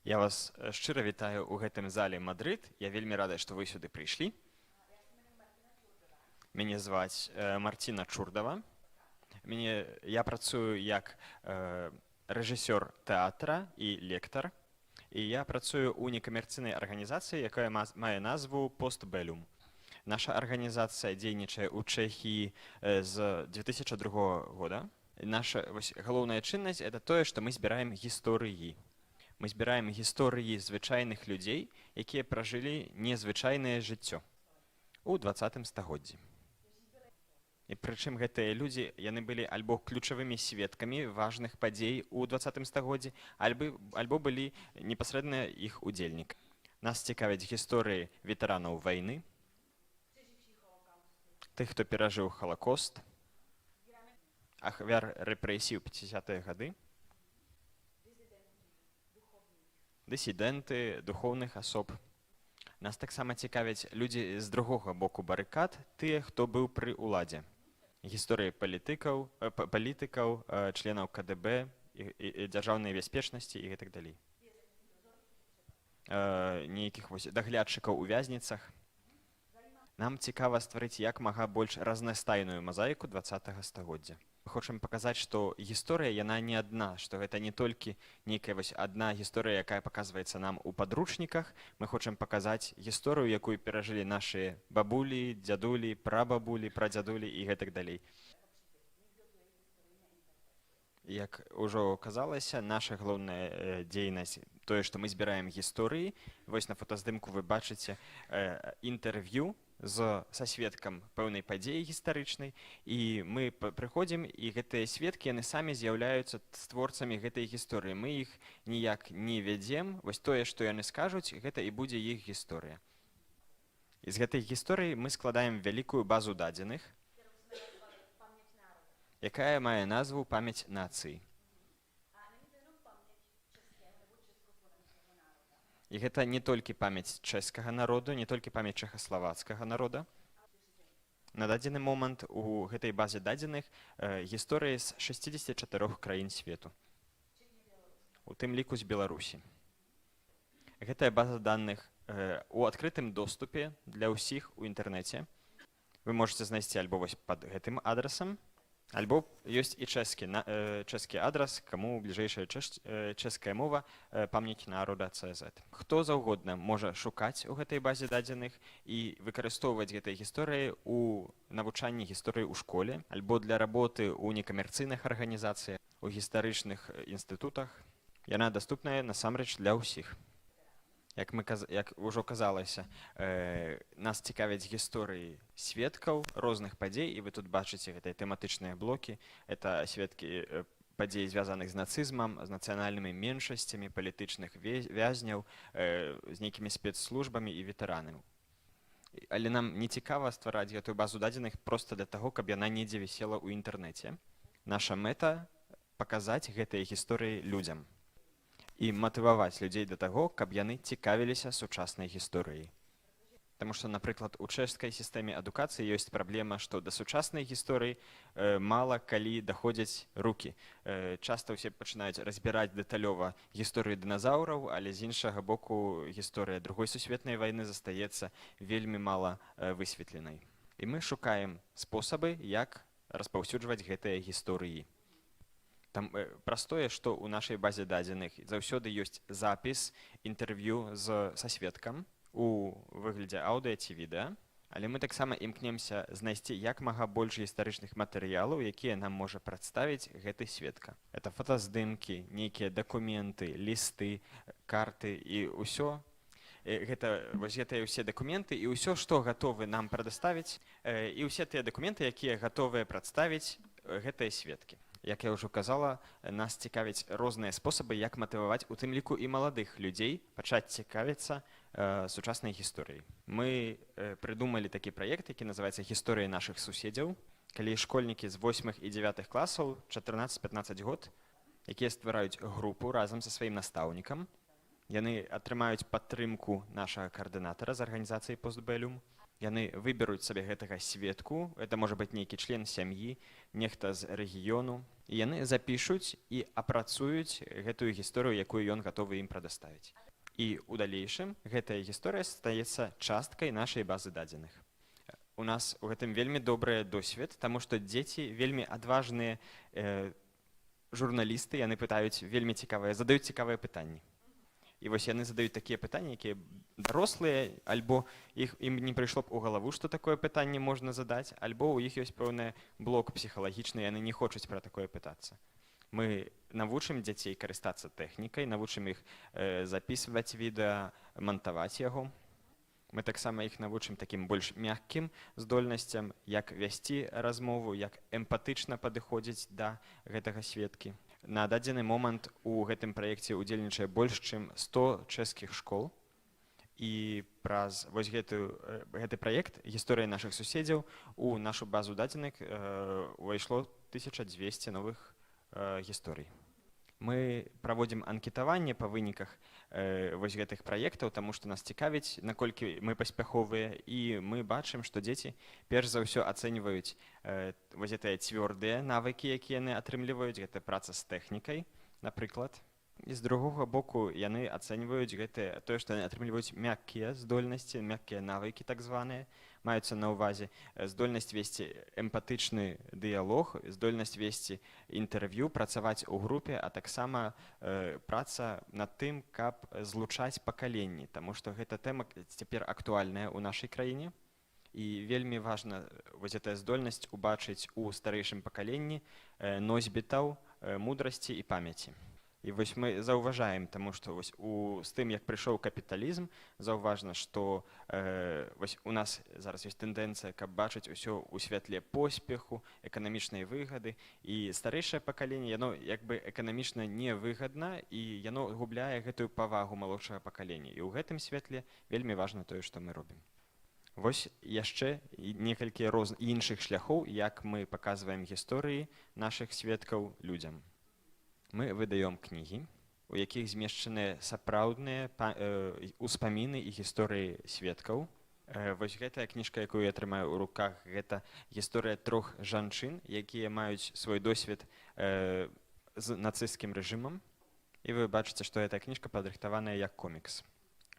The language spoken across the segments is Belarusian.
Я вас шчыра вітаю ў гэтым зале Мадрыд. Я вельмі рада, што вы сюды прыйшлі. Мяне зваць Марціна Чурдава. Я працую як рэжысёр тэатра і лектар. І я працую ў некамерцыйнай арганізацыі, якая мае назву «Постбелюм». Наша арганізацыя дзейнічае ў Чэхіі з 2002 года. Наша галоўная чыннасць – это тое, што мы збіраем гісторыі. Мы збіраем гісторыі звычайных людзей, якія пражылі незвычайнае жыццё ў 20 стагоддзі. І прычым гэтыя людзі, яны былі альбо ключавымі сведкамі важных падзей у 20 стагоддзі, альбо былі непасрэдна іх удзельнік. Нас цікавяць гісторыі ветэранаў вайны, тых, хто перажыў Халакост, ахвяр рэпрэсій у 50-е гады, дысідэнты, духоўных асоб. Нас таксама цікавяць людзі з другога боку барыкад, тыя, хто быў пры ўладзе. Гісторыі палітыкаў, членаў КДБ, дзяржаўнай бяспечнасці і гэтак далей. Нейкіх даглядчыкаў у вязніцах. Нам цікава стварыць як мага больш разнастайную мазаіку 20-го стагоддзя. Мы хочам паказаць, што гісторыя яна не адна, што гэта не толькі нейкая адна гісторыя, якая паказваецца нам у падручніках. Мы хочам паказаць гісторыю, якую перажылі нашыя бабулі, дзядулі, прабабулі, прадзядулі і гэтак далей. Як ужо казалася, наша галоўная дзейнасць тое, што мы збіраем гісторыі. Вось на фотаздымку вы бачыце інтэрв'ю са сведкам пэўнай падзеі гістарычнай, і мы прыходзім, і гэтыя сведкі, яны самі з'яўляюцца створцамі гэтай гісторыі. Мы іх ніяк не вядзем. Вось тое, што яны скажуць, гэта і будзе іх гісторыя. І з гэтай гісторыі мы складаем вялікую базу дадзеных, якая мае назву «Памяць нацыі». І гэта не толькі памяць чэшскага народу, не толькі памяць чэхаславацкага народа. На дадзены момант у гэтай базе дадзеных гісторыі з 64 краін свету, у тым ліку з Беларусі. Гэтая база даных у адкрытым доступе для ўсіх у інтэрнэце. Вы можете знайсці альбо вось пад гэтым адрасам, альбо ёсць і чэшскі адрас, каму бліжэйшая чэшская мова «Памяць народа.cz». Хто заўгодна можа шукаць у гэтай базе дадзеных і выкарыстоўваць гэтай гісторыі ў навучанні гісторыі ў школе, альбо для работы ў некамерцыйных арганізацыях, у гістарычных інстытутах. Яна даступная насамрэч для ўсіх. Як ужо казалася, нас цікавяць гісторыі сведкаў розных падзей, і вы тут бачыце гэтыя тэматычныя блокі. Это сведкі падзей, звязаных з нацызмам, з нацыянальнымі меншасцямі, палітычных вязняў, з нейкімі спецслужбамі і ветэранамі. Але нам не цікава ствараць гэтую базу дадзеных проста для таго, каб яна недзе вісела ў інтэрнэце. Наша мэта – паказаць гэтыя гісторыі людзям і матываваць людзей да таго, каб яны цікавіліся сучаснай гісторыяй. Таму што, напрыклад, у чэшскай сістэме адукацыі ёсць праблема, што да сучаснай гісторыі мала калі даходзяць рукі. Часта ўсе пачынаюць разбіраць дэталёва гісторыю дыназаўраў, але з іншага боку гісторыя Другой сусветнай вайны застаецца вельмі мала высветленай. І мы шукаем спосабы, як распаўсюджваць гэтыя гісторыі. Там простое, што ў нашай базе дадзеных заўсёды ёсць запіс інтэрв'ю са сведкам у выглядзе аўдыа ці відэа, але мы таксама імкнемся знайсці як мага больш гістарычных матэрыялаў, якія нам можа прадставіць гэты сведка. Это фотаздымкі, нейкія дакументы, лісты, карты і ўсё. Вось гэтыя ўсе дакументы і ўсё, што гатовы нам прадставіць, і ўсе тыя дакументы, якія гатовыя прадставіць гэтыя сведкі. Як я ўжо казала, нас цікавяць розныя спосабы, як матываваць у тым ліку і маладых людзей пачаць цікавіцца сучаснай гісторыяй. Мы прыдумалі такі праект, які называецца «Гісторыя нашых суседзяў», калі школьнікі з 8 і 9 класаў, 14-15 год, якія ствараюць групу разам са сваім настаўнікам. Яны атрымаюць падтрымку нашага каардынатара з арганізацыі «Постбелюм». Яны выберуць сабе гэтага сведку, это можа быць нейкі член сям'і, нехта з рэгіёну, І яны запішуць і апрацуюць гэтую гісторыю, якую ён гатовы ім прадаставіць. І ў далейшым гэтая гісторыя стаецца часткай нашай базы дадзеных. У нас у гэтым вельмі добры досвед, таму што дзеці вельмі адважныя журналісты, яны пытаюць вельмі цікавыя, задаюць цікавыя пытанні. І вось яны задаюць такія пытанні, якія дарослыя, альбо ім не прыйшло б у галаву, што такое пытанне можна задаць, альбо ў іх ёсць пэўны блок псіхалагічны, яны не хочуць пра такое пытацца. Мы навучым дзяцей карыстацца тэхнікай, навучым іх запісваць відэа, мантаваць яго. Мы таксама іх навучым такім больш мяккім здольнасцям, як весці размову, як эмпатычна падыходзіць да гэтага сведкі. На дадзены момант у гэтым праекце ўдзельнічае больш чым 100 чэшскіх школ. І праз вось гэты праект «Гісторыя нашых суседзяў» у нашу базу дадзеных увайшло 1200 новых гісторый. Мы праводзім анкетаванне па выніках вось гэтых праектаў, таму што нас цікавіць, наколькі мы паспяховыя, і мы бачым, што дзеці перш за ўсё ацэньваюць вось гэтыя цвёрдыя навыкі, якія яны атрымліваюць, гэта праца з тэхнікай, напрыклад. І з другога боку яны ацэньваюць тое, што яны атрымліваюць мяккія здольнасці, мяккія навыкі так званыя, маюцца на ўвазе здольнасць весці эмпатычны дыялог, здольнасць весці інтэрв'ю, працаваць у групе, а таксама праца над тым, каб злучаць пакаленні, таму што гэта тэма цяпер актуальная ў нашай краіне. І вельмі важна вось гэтая здольнасць убачыць у старэйшым пакаленні носьбітаў мудрасці і памяці. І вось мы заўважаем, таму што з тым, як прыйшоў капіталізм, заўважна, што у нас зараз ёсць тэндэнцыя, каб бачыць усё ў святле поспеху, эканамічнай выгады. І старэйшае пакаленне, яно як бы эканамічна невыгадна, і яно губляе гэтую павагу малодшага пакалення. І ў гэтым святле вельмі важна тое, што мы робім. Вось яшчэ некалькі іншых шляхоў, як мы паказваем гісторыі нашых сведкаў людзям. Мы выдаём кнігі, у якіх змешчаныя сапраўдныя ўспаміны і гісторыі сведкаў. Вось гэтая кніжка, якую я трымаю ў руках, гэта гісторыя 3 жанчын, якія маюць свой досвед з нацысцкім рэжымам. І вы бачыце, што гэтая кніжка падрыхтаваная як комікс.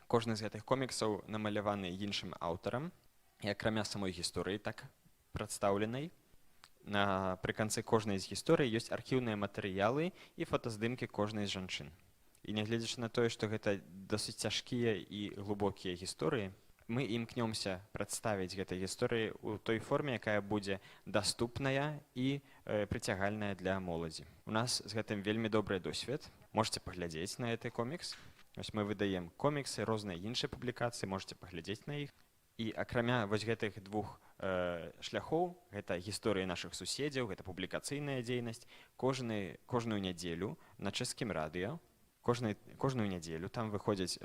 Кожны з гэтых коміксаў намаляваны іншым аўтарам, і акрамя самой гісторыі так прадстаўленай. Напрыканцы кожнай з гісторый ёсць архіўныя матэрыялы і фотаздымкі кожнай з жанчын. І нягледзячы на тое, што гэта досыць цяжкія і глыбокія гісторыі, мы імкнёмся прадставіць гэтай гісторыі ў той форме, якая будзе даступная і прыцягальная для моладзі. У нас з гэтым вельмі добры досвед. Можете паглядзець на гэты комікс. Вось мы выдаем коміксы, розныя іншыя публікацыі, можете паглядзець на іх. І акрамя вось гэтых двух шляхоў, гэта гісторыі нашых суседзяў, гэта публікацыйная дзейнасць, кожную нядзелю на чэшскім радыё, кожную нядзелю там выходзіць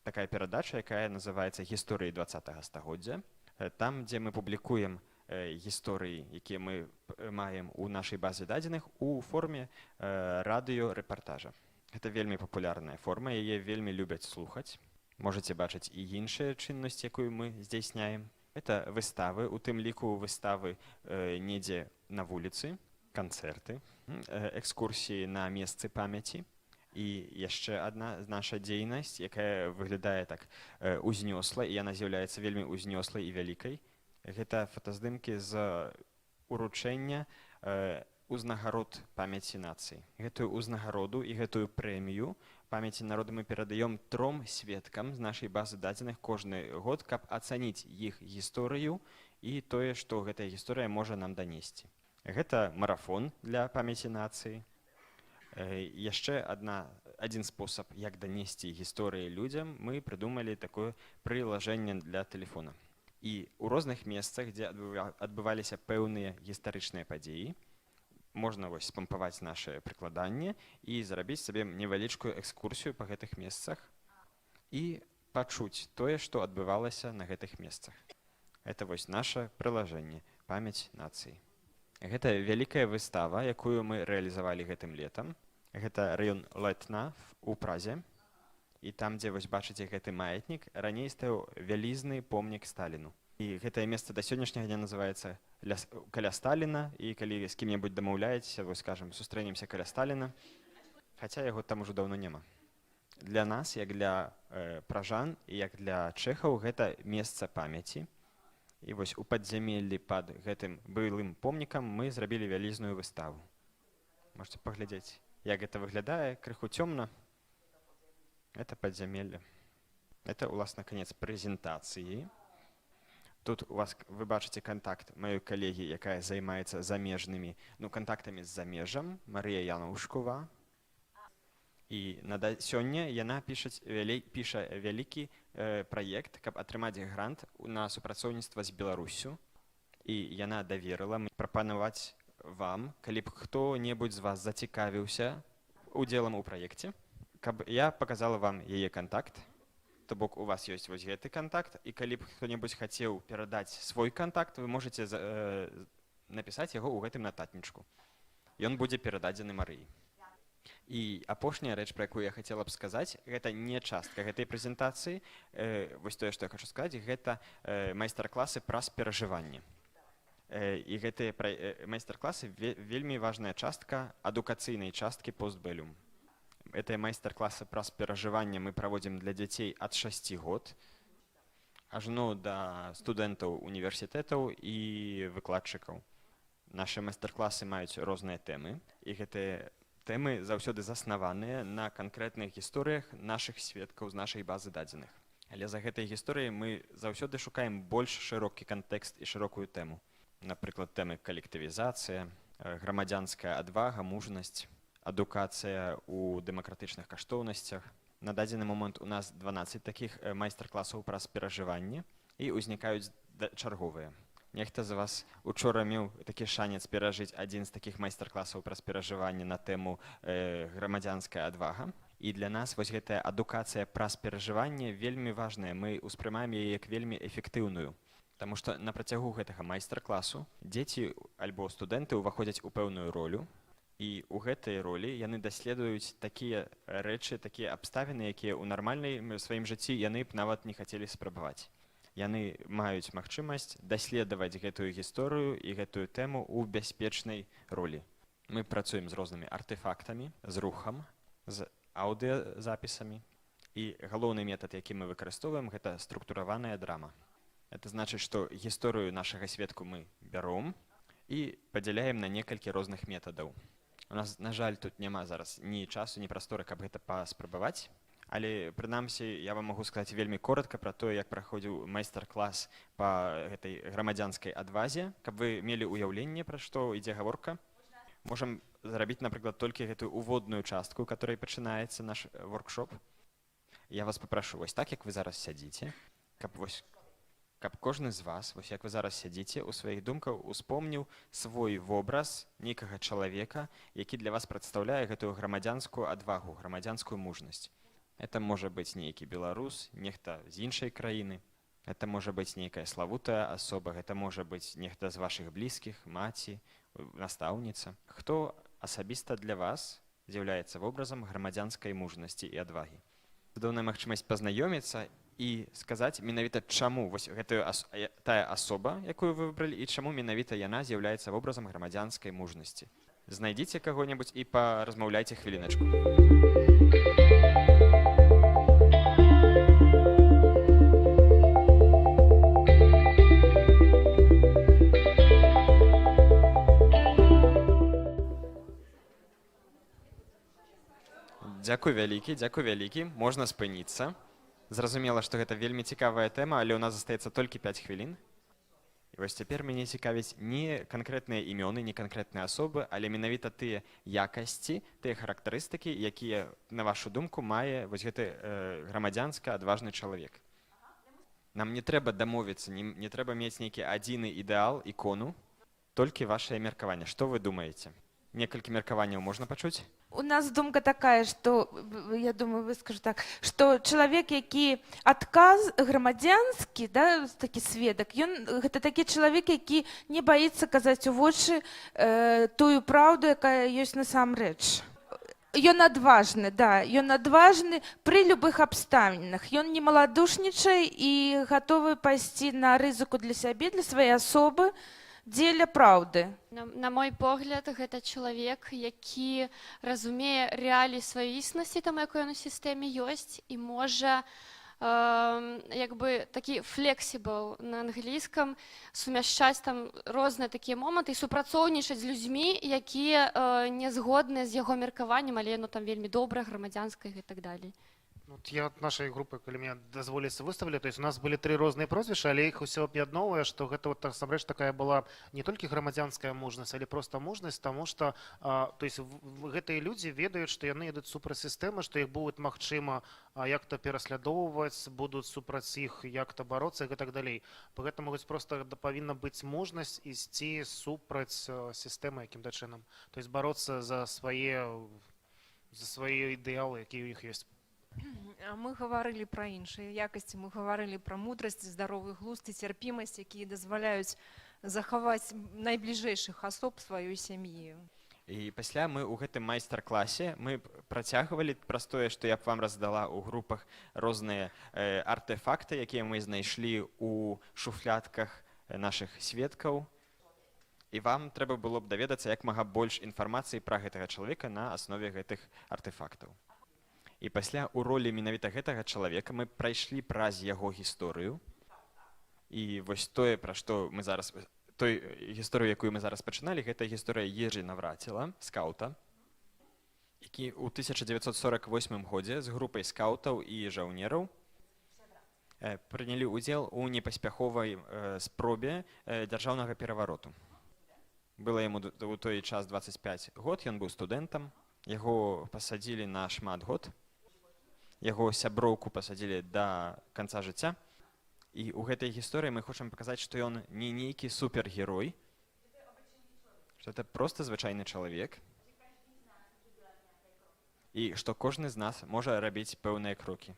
такая перадача, якая называецца «Гісторыі 20-го стагоддзя». Там, дзе мы публікуем гісторыі, якія мы маем у нашай базе дадзеных у форме радыё-рэпартажа. Гэта вельмі папулярная форма, яе вельмі любяць слухаць. Можете бачыць і іншыя чыннасці, якую мы здзяйсняем. Это выставы, у тым ліку выставы недзе на вуліцы, канцэрты, экскурсіі на месцы памяці. І яшчэ адна наша дзейнасць, якая выглядае так узнёсла, і яна з'яўляецца вельмі узнёслай і вялікай. Гэта фотаздымкі з уручэння узнагарод памяці нацыі. Гэтую узнагароду і гэтую прэмію памяці народа мы перадаём 3 сведкам з нашай базы дадзеных кожны год, каб ацаніць іх гісторыю і тое, што гэтая гісторыя можа нам данесці. Гэта марафон для памяці нацыі. Яшчэ адзін спосаб, як данесці гісторыі людзям, мы прыдумалі такое прылажэнне для тэлефона. І ў розных месцах, дзе адбываліся пэўныя гістарычныя падзеі, можна спампаваць наше прыкладанне і зрабіць сабе невялічкую экскурсію па гэтых месцах і пачуць тое, што адбывалася на гэтых месцах. Гэта наша прылажэнне «Памяць нацыі». Гэта вялікая выстава, якую мы рэалізавалі гэтым летам. Гэта раён Летна у Празе. І там, дзе бачыце гэты маятнік, раней стаяў вялізны помнік Сталіну. І гэтае месца да сённяшняга дня называецца каля Сталіна, і калі з кім-небудзь дамаўляецеся, вось скажам, сустрэнемся каля Сталіна, хаця яго там ужо даўно няма. Для нас, як для пражан і як для чэхаў, гэта месца памяці. І вось у падзямеллі пад гэтым былым помнікам мы зрабілі вялізную выставу. Можете паглядзець, як гэта выглядае, крыху цёмна. Это падзямелле. Это, уласна, канец прэзентацыі. Тут у вас, вы бачыце кантакт маёй калегі, якая займаецца замежнымі, кантактамі з замежам, Марыя Янушкова. І сёння яна піша вялікі праект, каб атрымаць грант на супрацоўніцтва з Беларуссю. І яна даверыла прапанаваць вам, калі б хто-небудзь з вас зацікавіўся удзелам у праекце, каб я паказала вам яе кантакт. То бок у вас ёсць вось гэты кантакт, і калі б хто-небудзь хацеў перадаць свой кантакт, вы можете напісаць яго ў гэтым нататнічку. Ён будзе перададзены Марыі. І апошняя рэч, пра якую я хацела б сказаць, гэта не частка гэтай прэзентацыі. Вось тое, што я хочу сказаць, гэта майстар-класы праз перажыванне. І гэтыя майстар-класы вельмі важная частка адукацыйнай часткі постбэлюм. Гэтыя майстар-класы праз перажыванне мы праводзім для дзяцей ад 6 год, ажно да студэнтаў універсітэтаў і выкладчыкаў. Нашы майстар-класы маюць розныя тэмы, і гэтыя тэмы заўсёды заснаваныя на канкрэтных гісторыях нашых сведкаў з нашай базы дадзеных. Але за гэтай гісторыяй мы заўсёды шукаем больш шырокі кантэкст і шырокую тэму. Напрыклад, тэмы калектывізацыя, грамадзянская адвага, мужнасць, адукацыя ў дэмакратычных каштоўнасцях. На дадзены момант у нас 12 такіх майстар-класаў праз перажыванне, і ўзнікаюць чарговыя. Нехта з вас учора меў такі шанец перажыць адзін з такіх майстар-класаў праз перажыванне на тэму грамадзянская адвага. І для нас вось гэтая адукацыя праз перажыванне вельмі важная. Мы ўспрымаем яе як вельмі эфектыўную. Таму што на працягу гэтага майстар-класу дзеці альбо студэнты ўваходзяць у пэўную ролю, і ў гэтай ролі яны даследуюць такія рэчы, такія абставіны, якія ў нармальнай сваім жыцці яны б нават не хацелі спрабаваць. Яны маюць магчымасць даследаваць гэтую гісторыю і гэтую тэму ў бяспечнай ролі. Мы працуем з рознымі артэфактамі, з рухам, з аўдыёзапісамі. І галоўны метад, які мы выкарыстоўваем, гэта структураваная драма. Это значыць, што гісторыю нашага сведку мы бяром і падзяляем на некалькі розных метадаў. У нас, на жаль, тут няма зараз ні часу, ні прасторы, каб гэта паспрабаваць. Але, прынамсі, я вам магу сказаць вельмі коротка пра тое, як праходзіў майстар-клас па гэтай грамадзянскай адвазе, каб вы мелі ўяўленне, пра што ідзе гаворка. Можам зрабіць, напрыклад, толькі гэтую уводную частку, которой пачынаецца наш воркшоп. Я вас папрашу, вось так, як вы зараз сядзіце, каб кожны з вас, вось як вы зараз сядзіце, у сваіх думках успомніў свой вобраз нейкага чалавека, які для вас прадстаўляе гэтую грамадзянскую адвагу, грамадзянскую мужнасць. Это можа быць нейкі беларус, нехта з іншай краіны. Это можа быць нейкая славутая асоба, гэта можа быць нехта з вашых блізкіх, маці, настаўніца. Хто асабіста для вас з'яўляецца вобразам грамадзянскай мужнасці і адвагі? Цудоўная магчымасць пазнаёміцца і сказаць менавіта, чаму тая асоба, якую вы выбралі, і чаму менавіта яна з'яўляецца вобразам грамадзянскай мужнасці. Знайдзіце каго-небудзь і паразмаўляйце хвіліначку. Дзякуй вялікі, можна спыніцца. Зразумела, што гэта вельмі цікавая тэма, але ў нас застаецца толькі 5 хвілін. І вось цяпер мяне цікавіць не канкрэтныя імёны, не канкрэтныя асобы, але менавіта тыя якасці, тыя характарыстыкі, якія, на вашу думку, мае вось гэты грамадзянска адважны чалавек. Нам не трэба дамовіцца, не трэба мець нейкі адзіны ідэал, ікону, толькі вашае меркаванне. Што вы думаеце? Некалькі меркаванняў можна пачуць? У нас думка такая, что, я думаю, выскажу так, что человек, які адказ грамадзянскі, да, такі сведак, гэта такі чалавек, які не баіцца казаць у вочы тую праўду, якая ёсць насамрэч. Ён адважны, да, ён адважны пры любых абставінах. Ён не маладушнічае і гатовы пайсці на рызыку для сябе, для сваёй асобы, дзеля праўды. На мой погляд, гэта чалавек, які разумее рэаліі сваёй існасці, там якой ён у сістэме ёсць, і можа як бы такі flexible на англійскам, сумяшчаць там розныя такія моманты і супрацоўнічаць з людзьмі, якія не згодныя з яго меркаваннем, але яно там вельмі добрае, грамадзянскае і так далей. Вот я от нашей группы, коли меня дозволится выставили, то есть у нас были 3 разные прозвища, але их все объединовывая, что это вот насамрэч такая была не только грамадзянская мужнасць, але просто мужнасць, тому что то есть гэтыя люди ведаюць, что яны ідуць супраць сістэмы, что их будет магчыма як-то пераслядоўваць, будут супраць іх як-то бороться и так далей. Поэтому просто павінна быць мужнасць ісці супраць сістэмы якім-то чынам. То есть бороться за свае ідэалы, якія у іх ёсць. Мы гаварылі пра іншыя якасці, мы гаварылі пра мудрасць, здаровы глузд і цярпімасць, якія дазваляюць захаваць найбліжэйшых асоб сваёй сям'і. І пасля мы ў гэтым майстар-класе мы працягвалі праз тое, што я б вам раздала ў групах розныя артэфакты, якія мы знайшлі ў шуфлятках нашых сведкаў. І вам трэба было б даведацца як мага больш інфармацыі пра гэтага чалавека на аснове гэтых артэфактаў. І пасля ў ролі менавіта гэтага чалавека мы прайшлі праз яго гісторыю. І вось тое, пра што мы зараз, той гісторыю, якую мы зараз пачыналі, гэта гісторыя Ежы Навраціла, скаута, які ў 1948 годзе з групай скаутаў і жаўнераў прынялі ўдзел у непаспяховай спробе дзяржаўнага перавароту. Было яму ў той час 25 год, ён быў студэнтам, яго пасадзілі на шмат год. Яго сяброўку пасадзілі да канца жыцця. І ў гэтай гісторыі мы хочам паказаць, што ён не нейкі супергерой, што это проста звычайны чалавек. І што кожны з нас можа рабіць пэўныя крокі.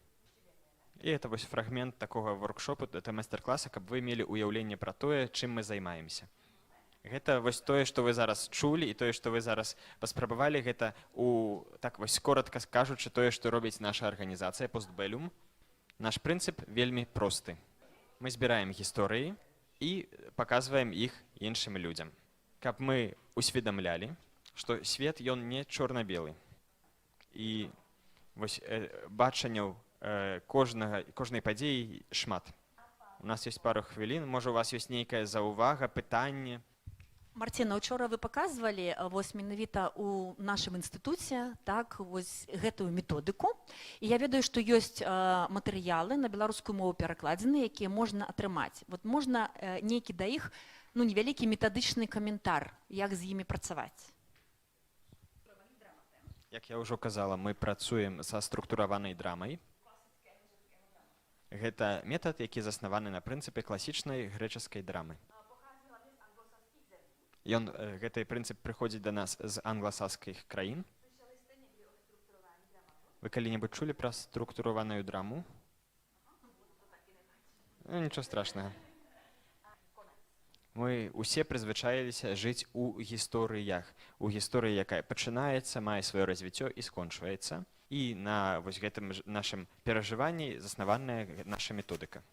І это вось фрагмент такога воркшопу, это майстар-класа, каб вы мелі ўяўленне пра тое, чым мы займаемся. Гэта вось тое, што вы зараз чулі, і тое, што вы зараз паспрабавалі, гэта так вось коратка кажучы тое, што робіць наша арганізацыя Постбеллюм. Наш прынцып вельмі просты. Мы збіраем гісторыі і паказваем іх іншым людзям. Каб мы усведамлялі, што свет ён не чорна-белы. І вось бачанняў кожнай падзеі шмат. У нас ёсць пару хвілін, можа у вас ёсць нейкая заўвага, пытанне. Марціна, учора вы паказвалі вось менавіта ў нашым інстытуце так вось гэтую методыку. І я ведаю, што ёсць матэрыялы на беларускую мову перакладзеныя, якія можна атрымаць. Вот можна нейкі да іх невялікі метадычны каментар, як з імі працаваць. Як я ўжо казала, мы працуем са структураванай драмай. Гэта метад, які заснаваны на прынцыпе класічнай грэчаскай драмы. Гэты прынцып прыходзіць да нас з англасакскіх краін. Вы калі-небудзь чулі пра структураваную драму? Нічого страшнага. Мы усе прызвычаіліся жыць у гісторыях. У гісторыі, якая пачынаецца, мае сваё развіццё і скончваецца. І на вось гэтым нашым перажыванні заснаваная наша методыка.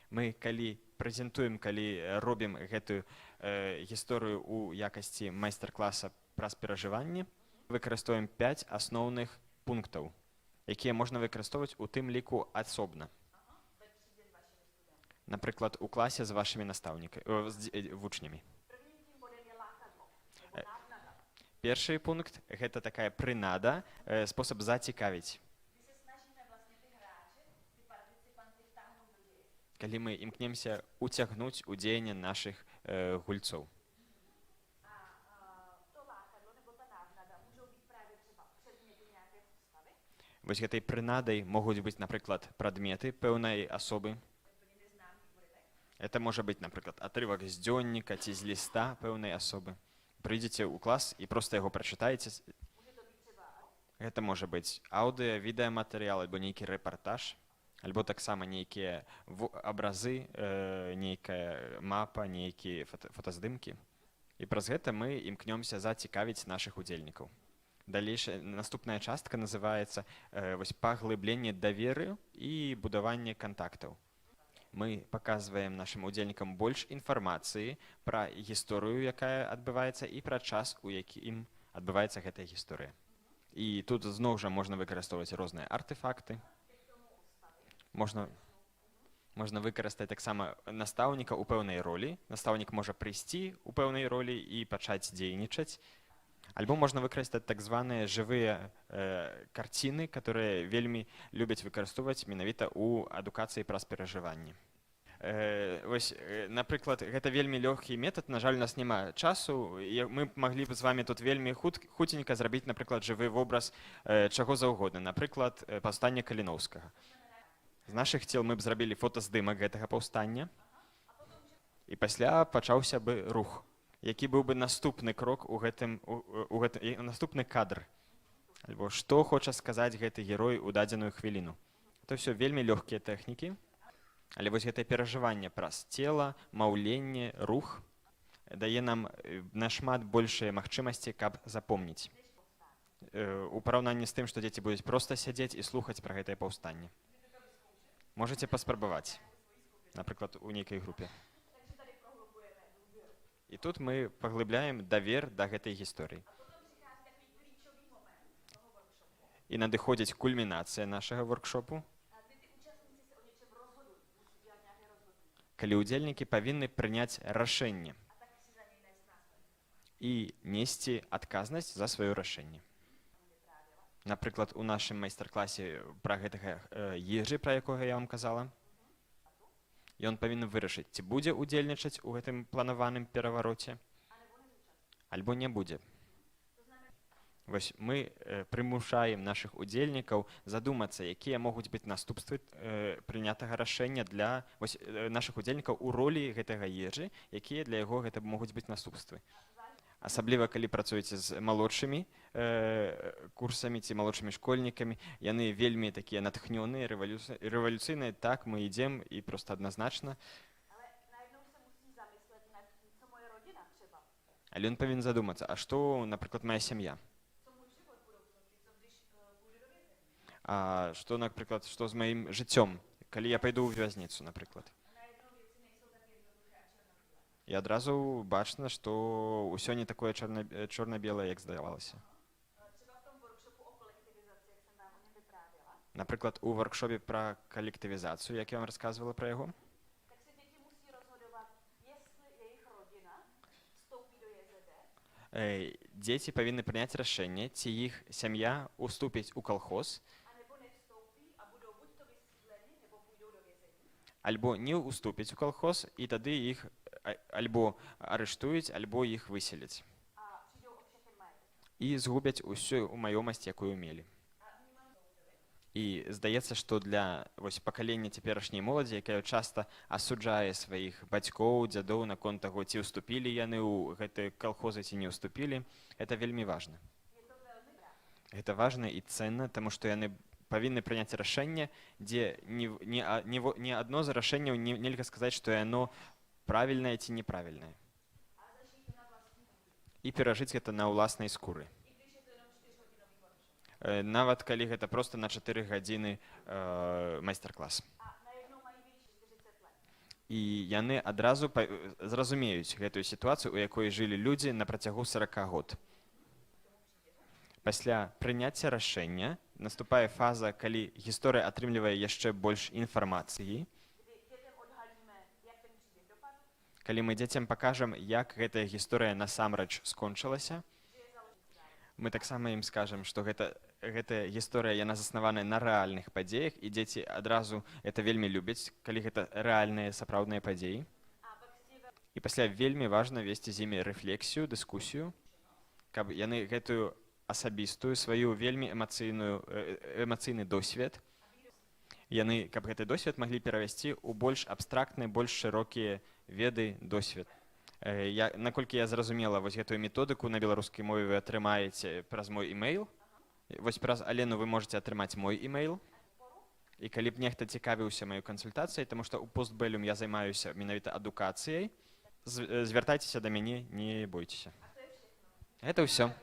Мы калі прэзентуем, калі робім гэтую гісторыю ў якасці майстар-класа праз перажыванні, выкарыстоўваем 5 асноўных пунктаў, якія можна выкарыстоўваць у тым ліку асобна. Напрыклад, у класе з вашымі вучнямі. Першы пункт – гэта такая прынада, спосаб зацікавіць. Калі мы імкнемся уцягнуць у дзеянне нашых гульцоў. Вось гэтай прынадай могуць быць, напрыклад, прадметы пэўнай асобы. Это можа быць, напрыклад, атрывак з дзённіка ці з ліста пэўнай асобы. Прыйдзеце ў клас і проста яго прачытаеце. Гэта можа быць аўдыо, відэаматэрыял альбо нейкі рэпартаж. Альбо таксама нейкія абразы, нейкая мапа, нейкія фотаздымкі. І праз гэта мы імкнёмся зацікавіць нашых удзельнікаў. Далейшая наступная частка называецца вось паглыбленне даверу і будаванне кантактаў. Мы паказваем нашым удзельнікам больш інфармацыі пра гісторыю, якая адбываецца, і пра час, у якім адбываецца гэтая гісторыя. І тут зноў жа можна выкарыстоўваць розныя артэфакты. Можна выкарыстаць таксама настаўніка ў пэўнай ролі. Настаўнік можа прыйсці ў пэўнай ролі і пачаць дзейнічаць. Альбо можна выкарыстаць так званыя жывыя карціны, которые вельмі любяць выкарыстоўваць менавіта ў адукацыі праз перажыванні. Вось, напрыклад, гэта вельмі лёгкі метад. На жаль, у нас няма часу. Мы маглі б з вами тут вельмі хуценька зрабіць, напрыклад, жывы вобраз чаго заўгодна. Напрыклад, паўстання Каліноўскага. З нашых цел мы б зрабілі фотаздымак гэтага паўстання. І пасля пачаўся бы рух, які быў бы наступны крок наступны кадр. Альбо што хоча сказаць гэты герой у дадзеную хвіліну. Это ўсё вельмі лёгкія тэхнікі. Але вось гэтае перажыванне праз цела, маўленне, рух дае нам нашмат большыя магчымасці, каб запомніць. У параўнанні з тым, што дзеці будуць проста сядзець і слухаць пра гэтае паўстанне. Можаце паспрабаваць, напрыклад, у нейкай групе. І тут мы паглыбляем давер да гэтай гісторыі. І надыходзіць кульмінацыя нашага воркшопу, калі ўдзельнікі павінны прыняць рашэнне і несці адказнасць за сваё рашэнне. Напрыклад, у нашым майстар-класе пра гэтага ежы, пра якога я вам казала, ён павінен вырашыць, ці будзе ўдзельнічаць у гэтым планаваным перавароце, альбо не будзе. Вось мы прымушаем нашых удзельнікаў задумацца, якія могуць быць наступствы прынятага рашэння для нашых удзельнікаў у ролі гэтага ежы, якія для яго гэта могуць быць наступствы. Асабліва, калі працуеце з малодшымі курсамі ці малодшымі школьнікамі, яны вельмі такія натхнёныя, рэвалюцыйныя. Так, мы ідзем і проста адназначна. Але ён павінен задумацца, а што, напрыклад, моя сям'я? А што, напрыклад, што з маім жыццём, калі я пайду ў вязніцу, напрыклад? І адразу бачна, што ўсё не такое чорна-белае, як здавалася. Напрыклад, у воркшопе пра калектывізацыю, як я вам расказвала пра яго, дзеці павінны прыняць рашэнне, ці іх сям'я уступіць у калхоз, альбо не уступіць у калхоз, і тады іх альбо арыштуюць, альбо іх выселяць. І згубяць усю маёмасць, якую мелі. І здаецца, што для пакалення цяперашняй моладзі, якая часта асуджае сваіх бацькоў, дзядоў наконт таго, ці ўступілі яны ў гэтыя калхозы, ці не ўступілі, гэта вельмі важна. Гэта важна і цэнна, таму што яны павінны прыняць рашэнне, дзе ні адно з рашэнняў нельга сказаць, што яно правільнае ці неправільнае. І перажыць гэта на ўласнай скуры. Нават калі гэта проста на 4 гадзіны майстар-клас. І яны адразу зразумеюць гэтую сітуацыю, у якой жылі людзі на працягу 40 год. Пасля прыняцця рашэння наступае фаза, калі гісторыя атрымлівае яшчэ больш інфармацыі. Калі мы дзецям пакажам, як гэтая гісторыя насамрэч скончылася, мы таксама ім скажам, што гэтая гісторыя, яна заснаваная на рэальных падзеях, і дзеці адразу это вельмі любяць, калі гэта рэальныя сапраўдныя падзеі. І пасля вельмі важна весці з імі рэфлексію, дыскусію, каб яны гэтую асабістую, сваю вельмі эмацыйны досвед, каб гэты досвед маглі перавесці ў больш абстрактныя, больш шырокія веды, досвед. Наколькі я зразумела, гэтую методыку на беларускай мове вы атрымаеце праз мой імейл. Праз Алену вы можете атрымаць мой імейл. І калі б нехта цікавіўся маёй кансультацыяй, таму што ў постбэлюм я займаюся менавіта адукацыяй, звяртайцеся да мяне, не бойцеся. Гэта ўсё.